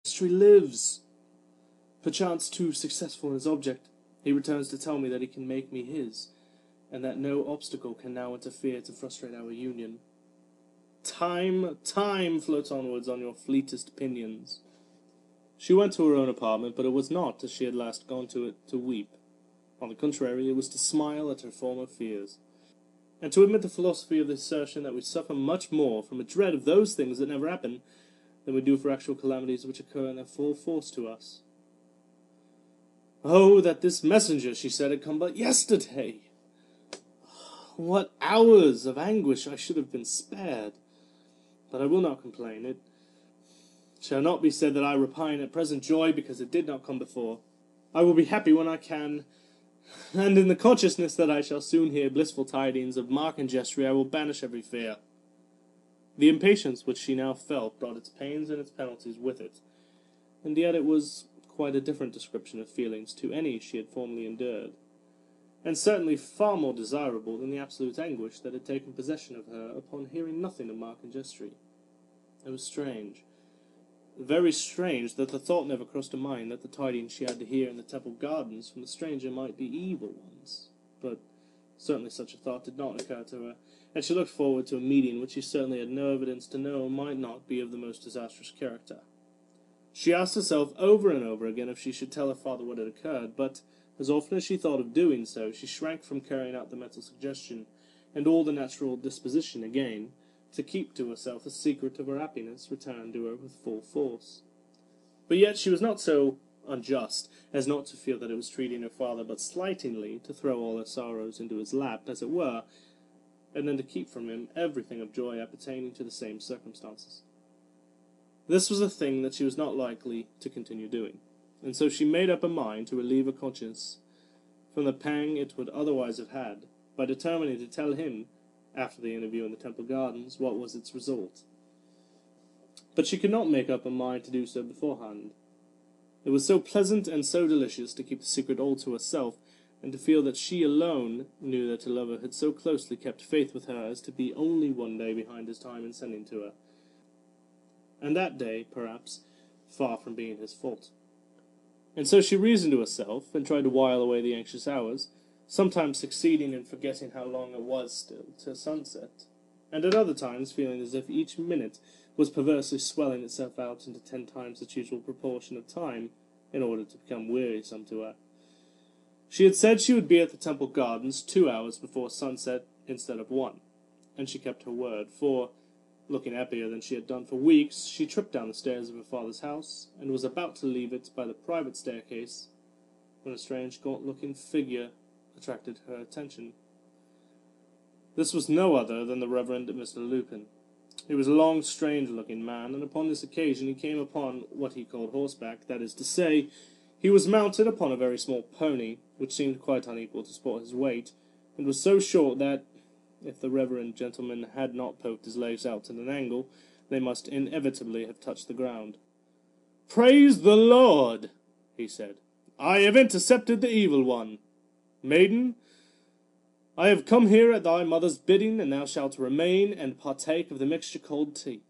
Mystery lives. Perchance too successful in his object, he returns to tell me that he can make me his, and that no obstacle can now interfere to frustrate our union. Time floats onwards on your fleetest pinions. She went to her own apartment, but it was not, as she had last gone to it, to weep. On the contrary, it was to smile at her former fears, and to admit the philosophy of the assertion that we suffer much more from a dread of those things that never happen than we do for actual calamities which occur in their full force to us. Oh, that this messenger, she said, had come but yesterday! What hours of anguish I should have been spared! But I will not complain. It shall not be said that I repine at present joy because it did not come before. I will be happy when I can, and in the consciousness that I shall soon hear blissful tidings of Mark and Geoffrey, I will banish every fear. The impatience which she now felt brought its pains and its penalties with it, and yet it was quite a different description of feelings to any she had formerly endured, and certainly far more desirable than the absolute anguish that had taken possession of her upon hearing nothing of Mark and Geoffrey. It was strange, very strange, that the thought never crossed her mind that the tidings she had to hear in the Temple Gardens from the stranger might be evil ones, but certainly such a thought did not occur to her, and she looked forward to a meeting which she certainly had no evidence to know might not be of the most disastrous character. She asked herself over and over again if she should tell her father what had occurred, but as often as she thought of doing so, she shrank from carrying out the mental suggestion, and all the natural disposition again to keep to herself the secret of her happiness returned to her with full force. But yet she was not so unjust as not to feel that it was treating her father but slightingly to throw all her sorrows into his lap, as it were, and then to keep from him everything of joy appertaining to the same circumstances. This was a thing that she was not likely to continue doing, and so she made up her mind to relieve her conscience from the pang it would otherwise have had, by determining to tell him, after the interview in the Temple Gardens, what was its result. But she could not make up her mind to do so beforehand. It was so pleasant and so delicious to keep the secret all to herself, and to feel that she alone knew that her lover had so closely kept faith with her as to be only one day behind his time in sending to her, and that day, perhaps, far from being his fault. And so she reasoned to herself, and tried to while away the anxious hours, sometimes succeeding in forgetting how long it was still to sunset, and at other times feeling as if each minute was perversely swelling itself out into 10 times its usual proportion of time, in order to become wearisome to her. She had said she would be at the Temple Gardens 2 hours before sunset instead of 1, and she kept her word, for, looking happier than she had done for weeks, she tripped down the stairs of her father's house, and was about to leave it by the private staircase, when a strange gaunt-looking figure attracted her attention. This was no other than the Reverend Mr. Lupin. He was a long, strange-looking man, and upon this occasion he came upon what he called horseback, that is to say, he was mounted upon a very small pony, which seemed quite unequal to support his weight, and was so short that, if the reverend gentleman had not poked his legs out at an angle, they must inevitably have touched the ground. "Praise the Lord!" he said. "I have intercepted the evil one. Maiden, I have come here at thy mother's bidding, and thou shalt remain and partake of the mixture called tea."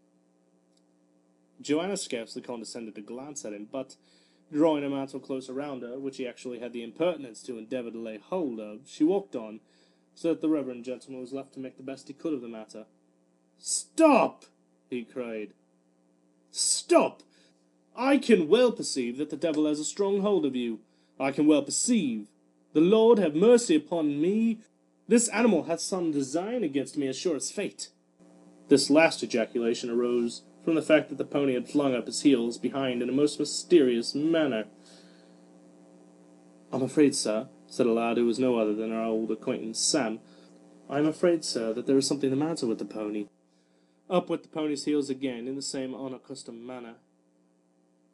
Joanna scarcely condescended to glance at him, but, drawing her mantle close around her, which he actually had the impertinence to endeavour to lay hold of, she walked on, so that the reverend gentleman was left to make the best he could of the matter. "Stop!" he cried. "Stop! I can well perceive that the devil has a strong hold of you. I can well perceive. The Lord have mercy upon me. This animal hath some design against me as sure as fate." This last ejaculation arose from the fact that the pony had flung up his heels behind in a most mysterious manner. "I'm afraid, sir," said a lad who was no other than our old acquaintance Sam, "I am afraid, sir, that there is something the matter with the pony." Up with the pony's heels again in the same unaccustomed manner.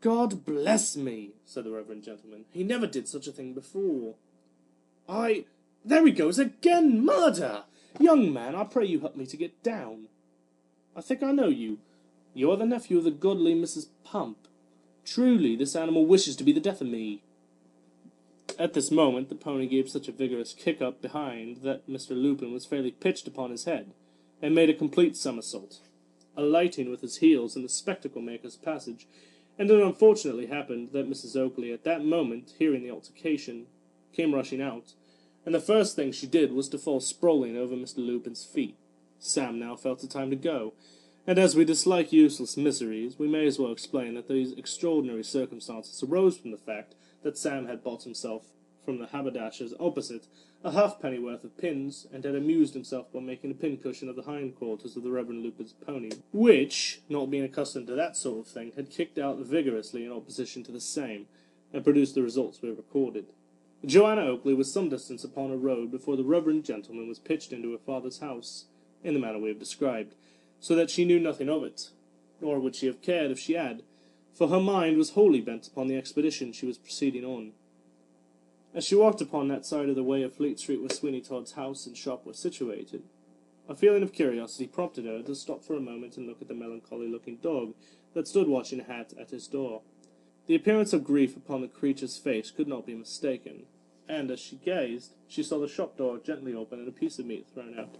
"God bless me," said the reverend gentleman, "he never did such a thing before. There he goes again! Murder! Young man, I pray you help me to get down. I think I know you. You are the nephew of the godly Mrs. Pump. Truly, this animal wishes to be the death of me." At this moment the pony gave such a vigorous kick up behind that Mr. Lupin was fairly pitched upon his head, and made a complete somersault, alighting with his heels in the spectacle-maker's passage, and it unfortunately happened that Mrs. Oakley, at that moment, hearing the altercation, came rushing out, and the first thing she did was to fall sprawling over Mr. Lupin's feet. Sam now felt it time to go, and as we dislike useless miseries, we may as well explain that these extraordinary circumstances arose from the fact that Sam had bought himself from the haberdasher's opposite a halfpenny worth of pins, and had amused himself by making a pincushion of the hindquarters of the Reverend Lupin's pony, which, not being accustomed to that sort of thing, had kicked out vigorously in opposition to the same, and produced the results we have recorded. Joanna Oakley was some distance upon a road before the reverend gentleman was pitched into her father's house, in the manner we have described, so that she knew nothing of it, nor would she have cared if she had, for her mind was wholly bent upon the expedition she was proceeding on. As she walked upon that side of the way of Fleet Street where Sweeney Todd's house and shop were situated, a feeling of curiosity prompted her to stop for a moment and look at the melancholy-looking dog that stood watching Hat at his door. The appearance of grief upon the creature's face could not be mistaken, and as she gazed, she saw the shop door gently open and a piece of meat thrown out.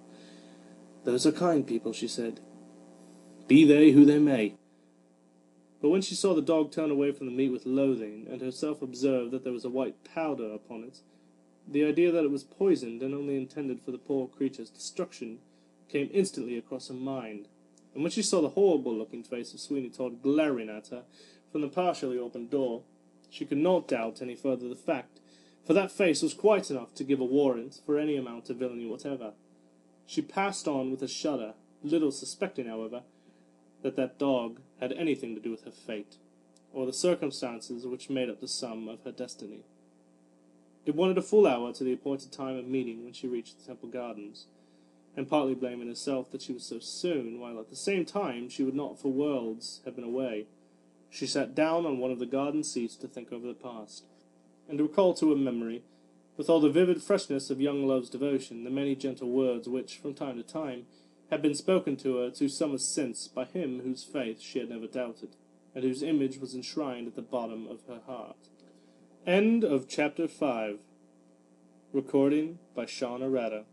"Those are kind people," she said, "be they who they may." But when she saw the dog turn away from the meat with loathing, and herself observed that there was a white powder upon it, the idea that it was poisoned and only intended for the poor creature's destruction came instantly across her mind, and when she saw the horrible-looking face of Sweeney Todd glaring at her from the partially opened door, she could not doubt any further the fact, for that face was quite enough to give a warrant for any amount of villainy whatever. She passed on with a shudder, little suspecting, however, that that dog had anything to do with her fate, or the circumstances which made up the sum of her destiny. It wanted a full hour to the appointed time of meeting when she reached the Temple Gardens, and partly blaming herself that she was so soon, while at the same time she would not for worlds have been away, she sat down on one of the garden seats to think over the past, and to recall to her memory, with all the vivid freshness of young love's devotion, the many gentle words which, from time to time, had been spoken to her to summers since by him whose faith she had never doubted, and whose image was enshrined at the bottom of her heart. End of Chapter 5. Recording by Sean Arata.